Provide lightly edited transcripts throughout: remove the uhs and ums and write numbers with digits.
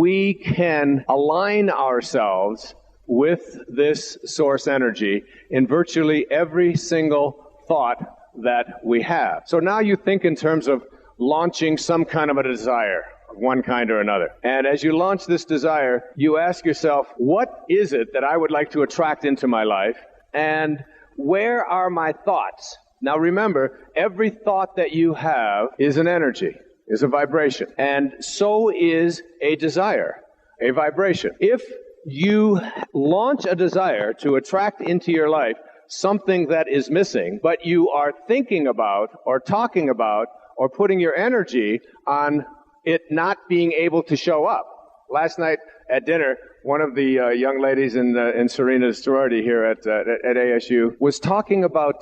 we can align ourselves with this source energy in virtually every single thought that we have. So now you think in terms of launching some kind of a desire of one kind or another. And as you launch this desire, you ask yourself, what is it that I would like to attract into my life? And where are my thoughts? Now remember, every thought that you have is an energy, is a vibration. And so is a desire, a vibration. If you launch a desire to attract into your life something that is missing, but you are thinking about or talking about or putting your energy on it not being able to show up. Last night at dinner, one of the young ladies in Serena's sorority here at ASU was talking about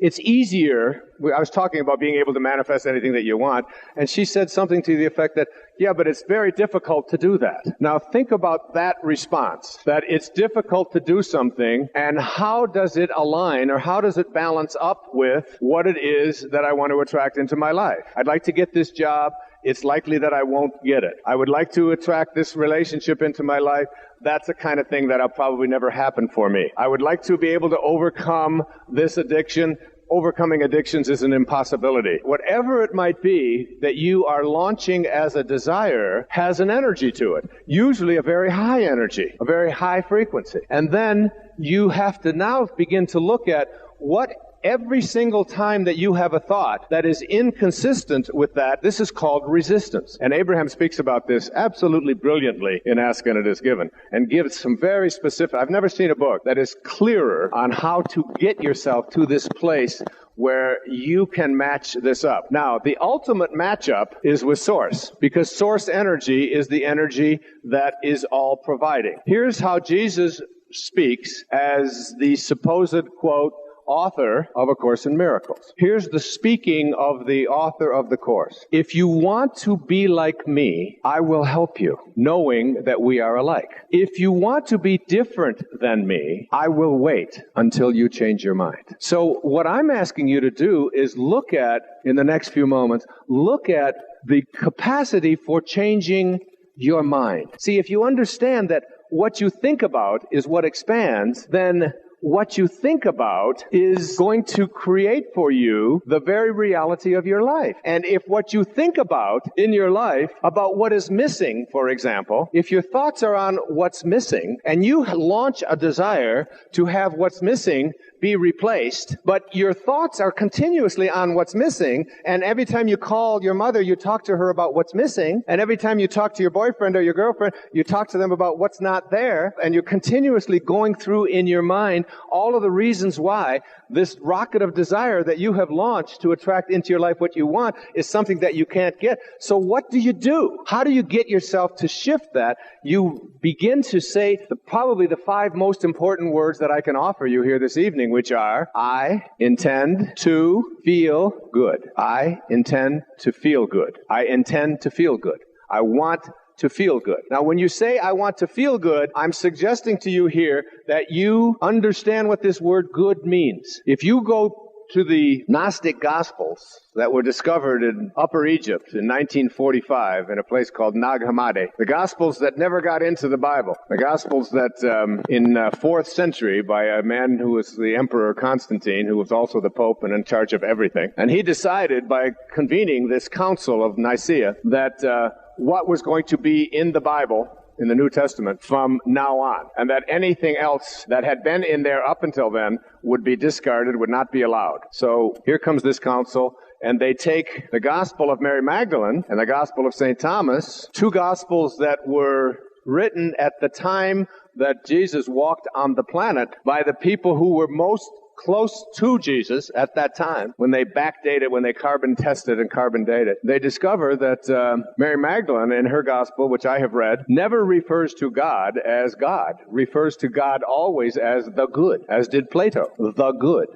it's easier. I was talking about being able to manifest anything that you want, and she said something to the effect that, yeah, but it's very difficult to do that. Now think about that response, that it's difficult to do something, and how does it align or how does it balance up with what it is that I want to attract into my life? I'd like to get this job. It's likely that I won't get it. I would like to attract this relationship into my life. That's the kind of thing that'll probably never happen for me. I would like to be able to overcome this addiction. Overcoming addictions is an impossibility. Whatever it might be that you are launching as a desire has an energy to it, usually a very high energy, a very high frequency. And then you have to now begin to look at what every single time that you have a thought that is inconsistent with that, this is called resistance. And Abraham speaks about this absolutely brilliantly in Ask and It Is Given, and gives some very specific, I've never seen a book that is clearer on how to get yourself to this place where you can match this up. Now, the ultimate matchup is with Source, because Source energy is the energy that is all providing. Here's how Jesus speaks as the supposed, quote, author of A Course in Miracles. Here's the speaking of the author of the Course. If you want to be like me, I will help you, knowing that we are alike. If you want to be different than me, I will wait until you change your mind. So what I'm asking you to do is look at, in the next few moments, look at the capacity for changing your mind. See, if you understand that what you think about is what expands, then what you think about is going to create for you the very reality of your life. And if what you think about in your life, about what is missing, for example, if your thoughts are on what's missing, and you launch a desire to have what's missing be replaced, but your thoughts are continuously on what's missing, and every time you call your mother, you talk to her about what's missing, and every time you talk to your boyfriend or your girlfriend, you talk to them about what's not there, and you're continuously going through in your mind all of the reasons why this rocket of desire that you have launched to attract into your life what you want is something that you can't get. So what do you do? How do you get yourself to shift that? You begin to say probably the 5 most important words that I can offer you here this evening, which are, I intend to feel good. I intend to feel good. I intend to feel good. I want to feel good. Now, when you say, I want to feel good, I'm suggesting to you here that you understand what this word good means. If you go to the Gnostic Gospels that were discovered in Upper Egypt in 1945 in a place called Nag Hammadi, the Gospels that never got into the Bible, the Gospels that in 4th century by a man who was the Emperor Constantine, who was also the Pope and in charge of everything. And he decided by convening this Council of Nicaea that what was going to be in the Bible, in the New Testament, from now on, and that anything else that had been in there up until then would be discarded, would not be allowed. So here comes this council, and they take the Gospel of Mary Magdalene and the Gospel of St. Thomas, 2 Gospels that were written at the time that Jesus walked on the planet by the people who were most close to Jesus at that time. When they backdate it, when they carbon tested and carbon dated, they discover that Mary Magdalene in her gospel, which I have read, never refers to God as God, refers to God always as the good, as did Plato, the good.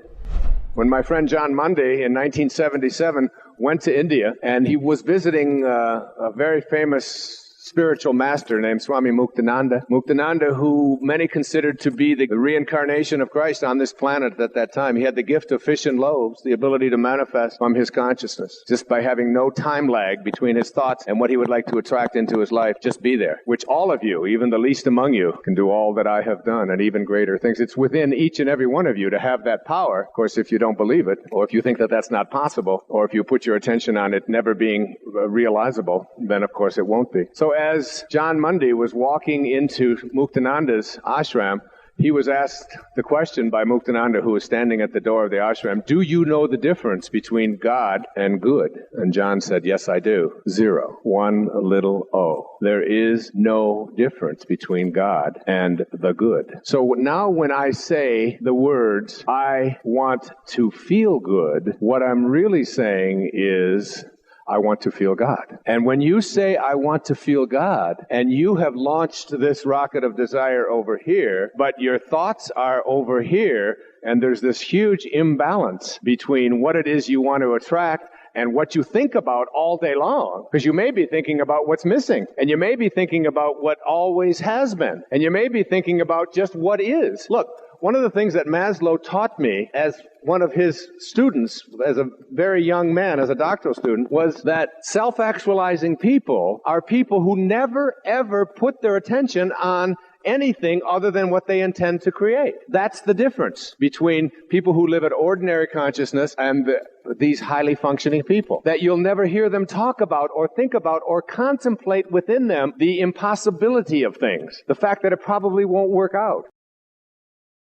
When my friend John Mundy in 1977 went to India, and he was visiting a very famous spiritual master named Swami Muktananda. Muktananda, who many considered to be the reincarnation of Christ on this planet at that time. He had the gift of fish and loaves, the ability to manifest from his consciousness, just by having no time lag between his thoughts and what he would like to attract into his life. Just be there, which all of you, even the least among you, can do all that I have done and even greater things. It's within each and every one of you to have that power. Of course, if you don't believe it, or if you think that that's not possible, or if you put your attention on it never being realizable, then of course it won't be. So as John Mundy was walking into Muktananda's ashram, he was asked the question by Muktananda, who was standing at the door of the ashram, do you know the difference between God and good? And John said, yes, I do. 0. 1 little O. There is no difference between God and the good. So now when I say the words, I want to feel good, what I'm really saying is, I want to feel God. And when you say, I want to feel God, and you have launched this rocket of desire over here, but your thoughts are over here, and there's this huge imbalance between what it is you want to attract and what you think about all day long. Because you may be thinking about what's missing, and you may be thinking about what always has been, and you may be thinking about just what is. Look, one of the things that Maslow taught me as one of his students, as a very young man, as a doctoral student, was that self-actualizing people are people who never, ever put their attention on anything other than what they intend to create. That's the difference between people who live at ordinary consciousness and these highly functioning people. That you'll never hear them talk about or think about or contemplate within them the impossibility of things. The fact that it probably won't work out.